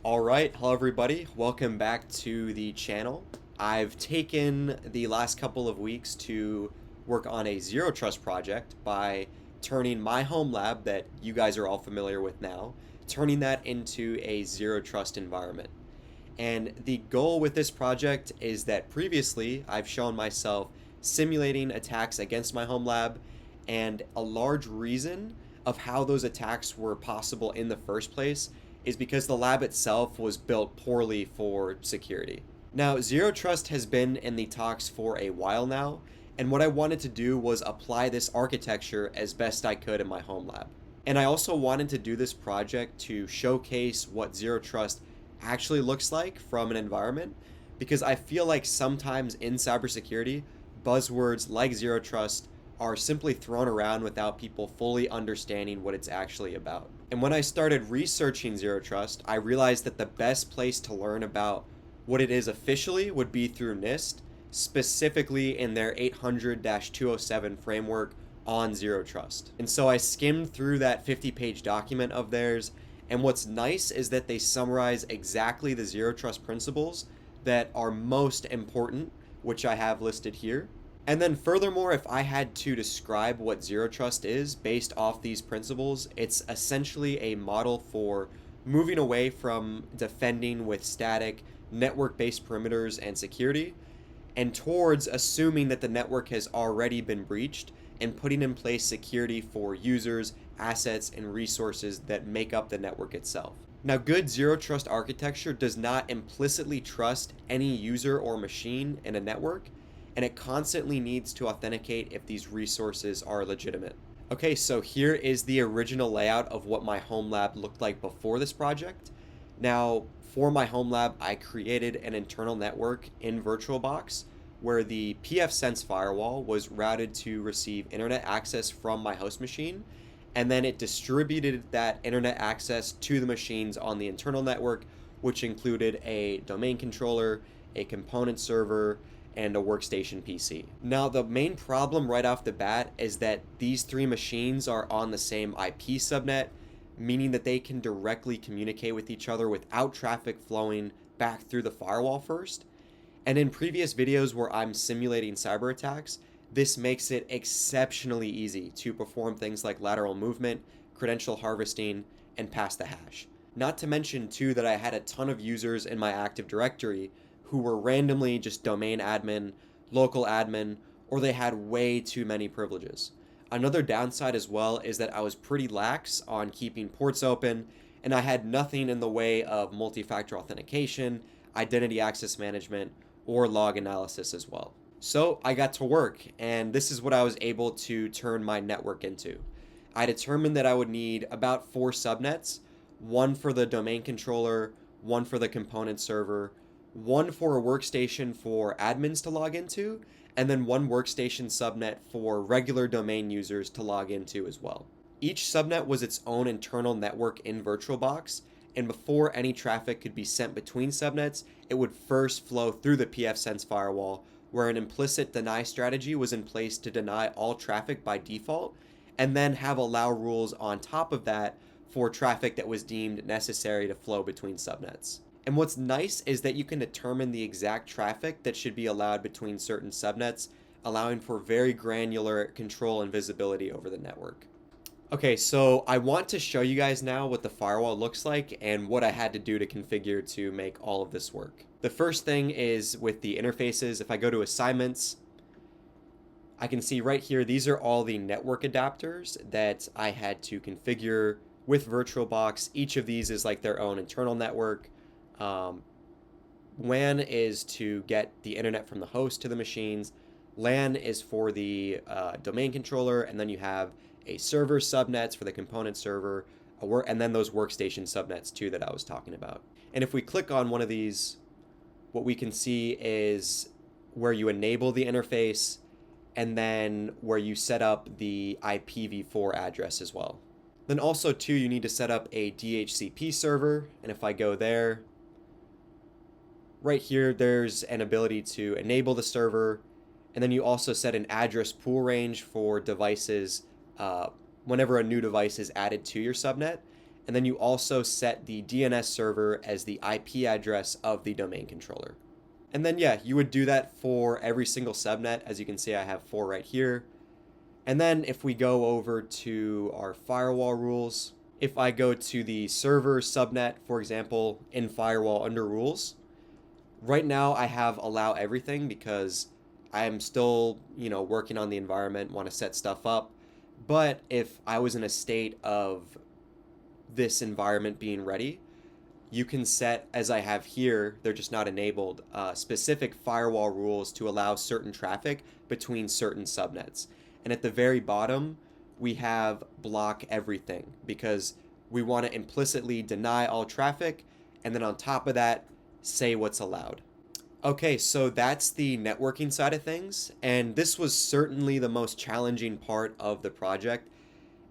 Alright, hello everybody, welcome back to the channel. I've taken the last couple of weeks to work on a zero trust project by turning my home lab that you guys are all familiar with now, turning that into a zero trust environment. And the goal with this project is that previously I've shown myself simulating attacks against my home lab, and a large reason of how those attacks were possible in the first place is because the lab itself was built poorly for security. Now, Zero Trust has been in the talks for a while now, and what I wanted to do was apply this architecture as best I could in my home lab. And I also wanted to do this project to showcase what Zero Trust actually looks like from an environment, because I feel like sometimes in cybersecurity, buzzwords like Zero Trust are simply thrown around without people fully understanding what it's actually about. And when I started researching Zero Trust, I realized that the best place to learn about what it is officially would be through NIST, specifically in their 800-207 framework on Zero Trust. And so I skimmed through that 50-page document of theirs, and what's nice is that they summarize exactly the Zero Trust principles that are most important, which I have listed here. And then furthermore, if I had to describe what Zero Trust is based off these principles, it's essentially a model for moving away from defending with static network-based perimeters and security, and towards assuming that the network has already been breached and putting in place security for users, assets, and resources that make up the network itself. Now, good Zero Trust architecture does not implicitly trust any user or machine in a network, and it constantly needs to authenticate if these resources are legitimate. Okay, so here is the original layout of what my home lab looked like before this project. Now, for my home lab, I created an internal network in VirtualBox where the pfSense firewall was routed to receive internet access from my host machine, and then it distributed that internet access to the machines on the internal network, which included a domain controller, a component server, and a workstation PC. Now, the main problem right off the bat is that these three machines are on the same IP subnet, meaning that they can directly communicate with each other without traffic flowing back through the firewall first. And in previous videos where I'm simulating cyber attacks, this makes it exceptionally easy to perform things like lateral movement, credential harvesting, and pass the hash. Not to mention too that I had a ton of users in my Active Directory who were randomly just domain admin, local admin, or they had way too many privileges. Another downside as well is that I was pretty lax on keeping ports open, and I had nothing in the way of multi-factor authentication, identity access management, or log analysis as well. So I got to work, and this is what I was able to turn my network into. I determined that I would need about 4 subnets, one for the domain controller, one for the component server, one for a workstation for admins to log into, and then one workstation subnet for regular domain users to log into as well. Each subnet was its own internal network in VirtualBox, and before any traffic could be sent between subnets, it would first flow through the pfSense firewall, where an implicit deny strategy was in place to deny all traffic by default, and then have allow rules on top of that for traffic that was deemed necessary to flow between subnets. And what's nice is that you can determine the exact traffic that should be allowed between certain subnets, allowing for very granular control and visibility over the network. Okay, so I want to show you guys now what the firewall looks like and what I had to do to configure to make all of this work. The first thing is with the interfaces. If I go to assignments, I can see right here, these are all the network adapters that I had to configure with VirtualBox. Each of these is like their own internal network. WAN is to get the internet from the host to the machines. LAN is for the domain controller, and then you have a server subnets for the component server, and then those workstation subnets too that I was talking about. And if we click on one of these, what we can see is where you enable the interface, and then where you set up the IPv4 address as well. Then also too, you need to set up a DHCP server, and if I go there, right here, there's an ability to enable the server, and then you also set an address pool range for devices whenever a new device is added to your subnet, And then you also set the DNS server as the IP address of the domain controller. And then, yeah, you would do that for every single subnet. As you can see, I have 4 right here. And then if we go over to our firewall rules, if I go to the server subnet, for example, in firewall under rules, right now I have allow everything because I'm still, working on the environment, want to set stuff up. But if I was in a state of this environment being ready, you can set, as I have here, they're just not enabled, specific firewall rules to allow certain traffic between certain subnets. And at the very bottom, we have block everything because we want to implicitly deny all traffic. And then on top of that, say what's allowed. Okay, so that's the networking side of things. And this was certainly the most challenging part of the project.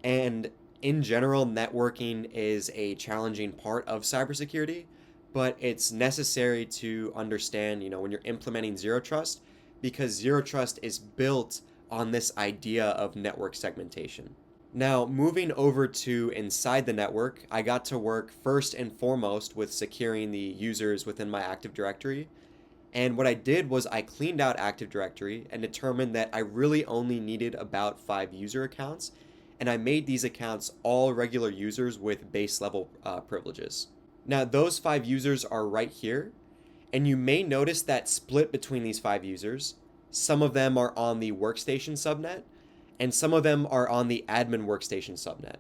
And in general, networking is a challenging part of cybersecurity, but it's necessary to understand, when you're implementing zero trust, because zero trust is built on this idea of network segmentation. Now, moving over to inside the network, I got to work first and foremost with securing the users within my Active Directory. And what I did was I cleaned out Active Directory and determined that I really only needed about 5 user accounts. And I made these accounts all regular users with base level privileges. Now, those 5 users are right here. And you may notice that split between these 5 users. Some of them are on the workstation subnet, and some of them are on the admin workstation subnet.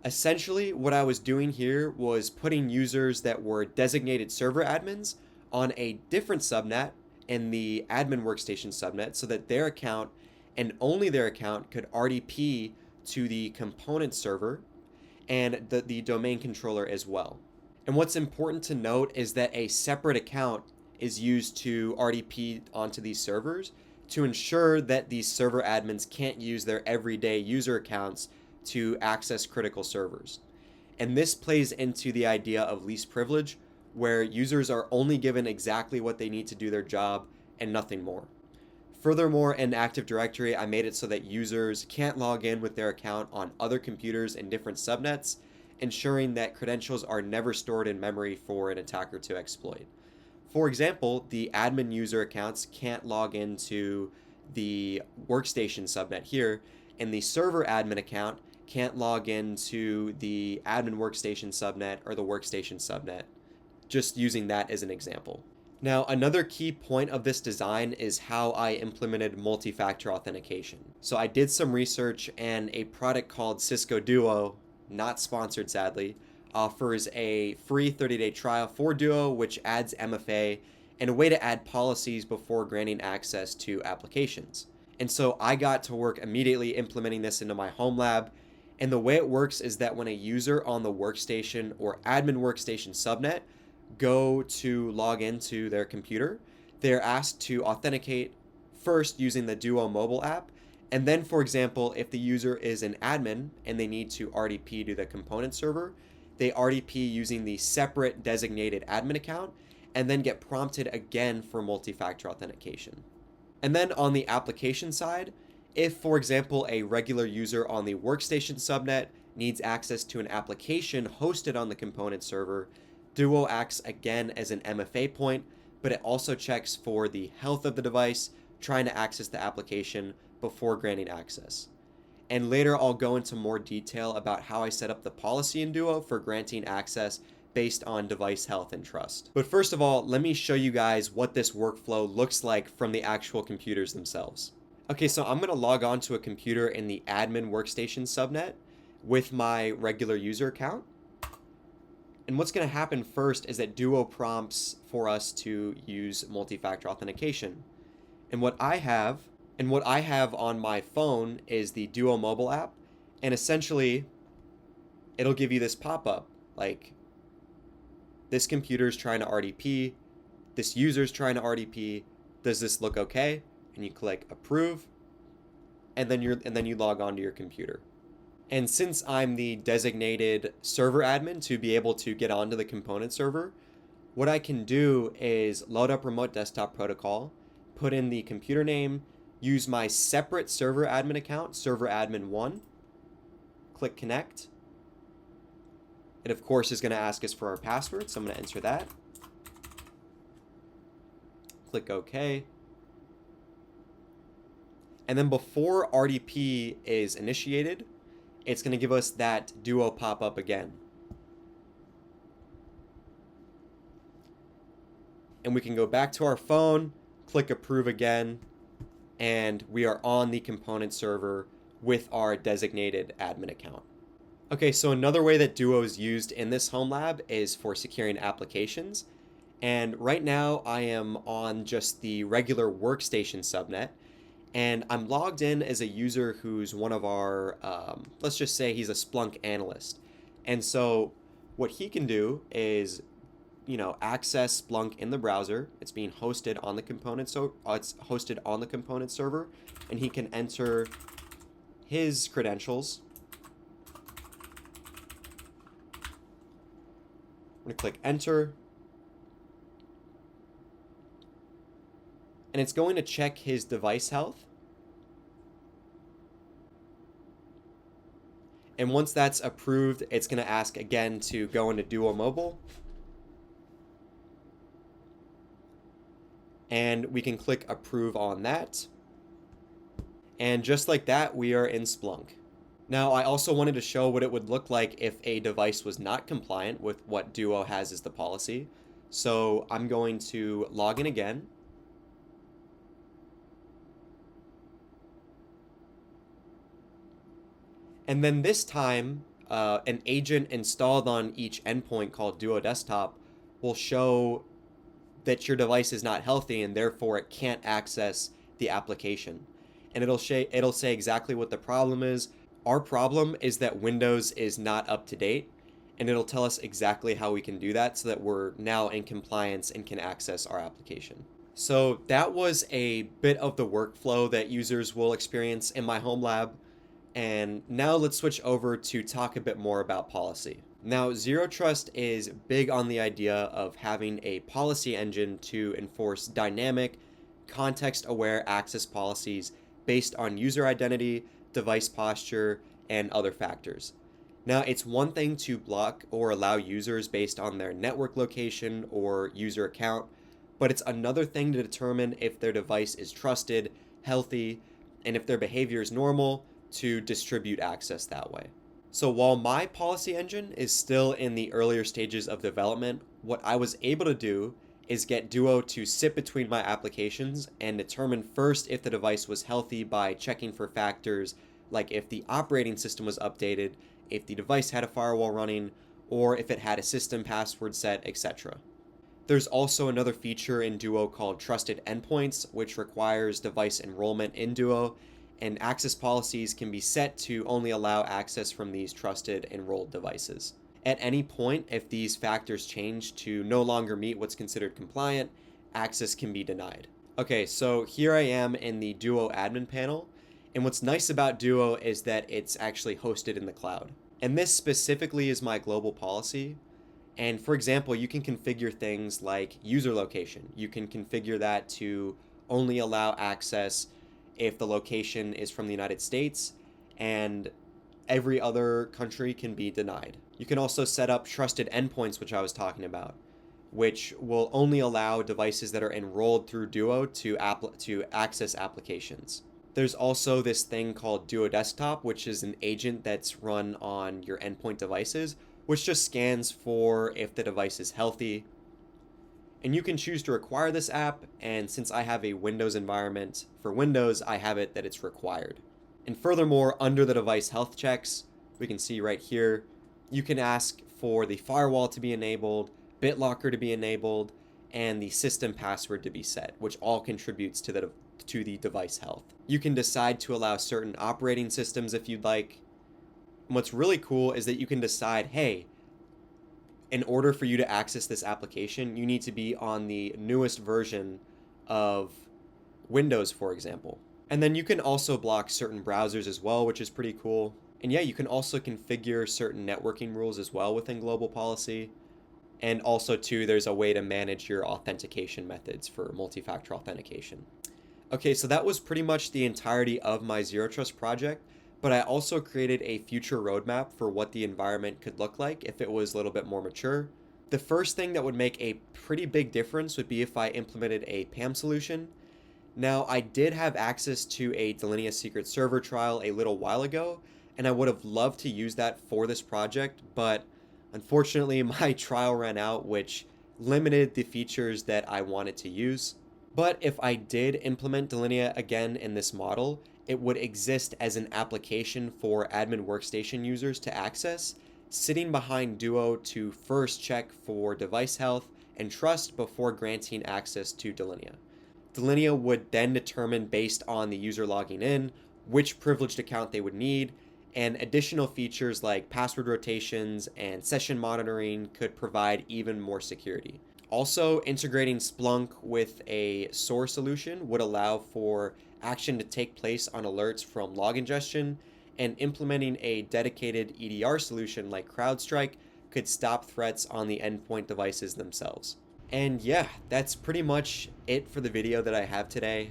Essentially, what I was doing here was putting users that were designated server admins on a different subnet in the admin workstation subnet so that their account and only their account could RDP to the component server and the domain controller as well. And what's important to note is that a separate account is used to RDP onto these servers to ensure that these server admins can't use their everyday user accounts to access critical servers. And this plays into the idea of least privilege, where users are only given exactly what they need to do their job and nothing more. Furthermore, in Active Directory, I made it so that users can't log in with their account on other computers in different subnets, ensuring that credentials are never stored in memory for an attacker to exploit. For example, the admin user accounts can't log into the workstation subnet here, and the server admin account can't log into the admin workstation subnet or the workstation subnet, just using that as an example. Now, another key point of this design is how I implemented multi-factor authentication. So I did some research, and a product called Cisco Duo, not sponsored sadly, offers a free 30-day trial for Duo, which adds MFA and a way to add policies before granting access to applications. And so I got to work immediately implementing this into my home lab. And the way it works is that when a user on the workstation or admin workstation subnet go to log into their computer, they're asked to authenticate first using the Duo mobile app. And then, for example, if the user is an admin and they need to RDP to the component server, they RDP using the separate designated admin account and then get prompted again for multi-factor authentication. And then on the application side, if, for example, a regular user on the workstation subnet needs access to an application hosted on the component server, Duo acts again as an MFA point, but it also checks for the health of the device trying to access the application before granting access. And later I'll go into more detail about how I set up the policy in Duo for granting access based on device health and trust. But first of all, let me show you guys what this workflow looks like from the actual computers themselves. Okay, so I'm going to log on to a computer in the admin workstation subnet with my regular user account. And what's going to happen first is that Duo prompts for us to use multi-factor authentication. And what I have on my phone is the Duo mobile app, and essentially it'll give you this pop-up like this computer's trying to RDP, this user's trying to RDP, does this look okay? And you click approve, and then you log on to your computer. And since I'm the designated server admin to be able to get onto the component server, what I can do is load up remote desktop protocol, put in the computer name, use my separate server admin account, server admin 1, click connect, It, of course, is going to ask us for our password, so I'm going to enter that. Click OK. And then before RDP is initiated, it's going to give us that Duo pop-up again. And we can go back to our phone, click approve again, and we are on the component server with our designated admin account. Okay, so another way that Duo is used in this home lab is for securing applications. And right now I am on just the regular workstation subnet, and I'm logged in as a user who's one of our, let's just say he's a Splunk analyst. And so what he can do is, access Splunk in the browser. It's being hosted on the component, so it's hosted on the component server, and he can enter his credentials. I'm going to click enter. And it's going to check his device health. And once that's approved, it's going to ask again to go into Duo Mobile. And we can click approve on that. And just like that, we are in Splunk. Now, I also wanted to show what it would look like if a device was not compliant with what Duo has as the policy. So I'm going to log in again. And then this time, an agent installed on each endpoint called Duo Desktop will show that your device is not healthy and therefore it can't access the application. And it'll say exactly what the problem is. Our problem is that Windows is not up to date, and it'll tell us exactly how we can do that so that we're now in compliance and can access our application. So that was a bit of the workflow that users will experience in my home lab. And now let's switch over to talk a bit more about policy. Now, Zero Trust is big on the idea of having a policy engine to enforce dynamic, context-aware access policies based on user identity, device posture, and other factors. Now, it's one thing to block or allow users based on their network location or user account, but it's another thing to determine if their device is trusted, healthy, and if their behavior is normal to distribute access that way. So while my policy engine is still in the earlier stages of development, what I was able to do is get Duo to sit between my applications and determine first if the device was healthy by checking for factors like if the operating system was updated, if the device had a firewall running, or if it had a system password set, etc. There's also another feature in Duo called Trusted Endpoints, which requires device enrollment in Duo, and access policies can be set to only allow access from these trusted enrolled devices. At any point, if these factors change to no longer meet what's considered compliant, access can be denied. Okay, so here I am in the Duo admin panel, and what's nice about Duo is that it's actually hosted in the cloud. And this specifically is my global policy. And for example, you can configure things like user location. You can configure that to only allow access if the location is from the United States, and every other country can be denied. You can also set up trusted endpoints, which I was talking about, which will only allow devices that are enrolled through Duo to access applications. There's also this thing called Duo Desktop, which is an agent that's run on your endpoint devices, which just scans for if the device is healthy. And you can choose to require this app, and since I have a Windows environment, for Windows, I have it that it's required. And furthermore, under the device health checks, we can see right here, you can ask for the firewall to be enabled, BitLocker to be enabled, and the system password to be set, which all contributes to the device health. You can decide to allow certain operating systems if you'd like. And what's really cool is that you can decide, hey, in order for you to access this application, you need to be on the newest version of Windows, for example. And then you can also block certain browsers as well, which is pretty cool. And yeah, you can also configure certain networking rules as well within global policy. And also too, there's a way to manage your authentication methods for multi-factor authentication. Okay, so that was pretty much the entirety of my Zero Trust project. but I also created a future roadmap for what the environment could look like if it was a little bit more mature. The first thing that would make a pretty big difference would be if I implemented a PAM solution. Now, I did have access to a Delinea secret server trial a little while ago, and I would have loved to use that for this project, but unfortunately, my trial ran out, which limited the features that I wanted to use. But if I did implement Delinea again in this model, it would exist as an application for admin workstation users to access, sitting behind Duo to first check for device health and trust before granting access to Delinea. Delinea would then determine, based on the user logging in, which privileged account they would need, and additional features like password rotations and session monitoring could provide even more security. Also, integrating Splunk with a SOAR solution would allow for action to take place on alerts from log ingestion, and implementing a dedicated EDR solution like CrowdStrike could stop threats on the endpoint devices themselves. And yeah, that's pretty much it for the video that I have today.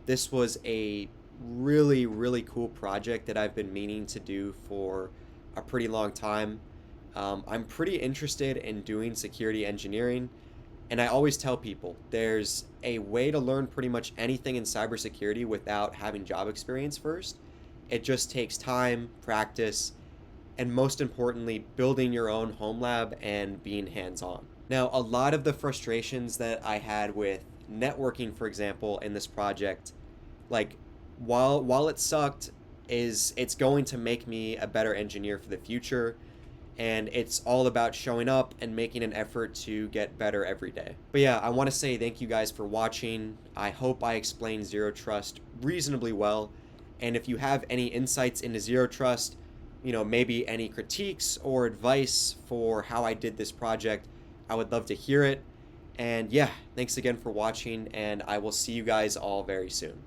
This was a really, really cool project that I've been meaning to do for a pretty long time. I'm pretty interested in doing security engineering, and I always tell people there's a way to learn pretty much anything in cybersecurity without having job experience first. It just takes time, practice, and most importantly, building your own home lab and being hands-on. Now, a lot of the frustrations that I had with networking, for example, in this project, like while it sucked, is it's going to make me a better engineer for the future, and it's all about showing up and making an effort to get better every day. But yeah, I want to say thank you guys for watching. I hope I explained Zero Trust reasonably well, and if you have any insights into Zero Trust, maybe any critiques or advice for how I did this project, I would love to hear it. And yeah, thanks again for watching, and I will see you guys all very soon.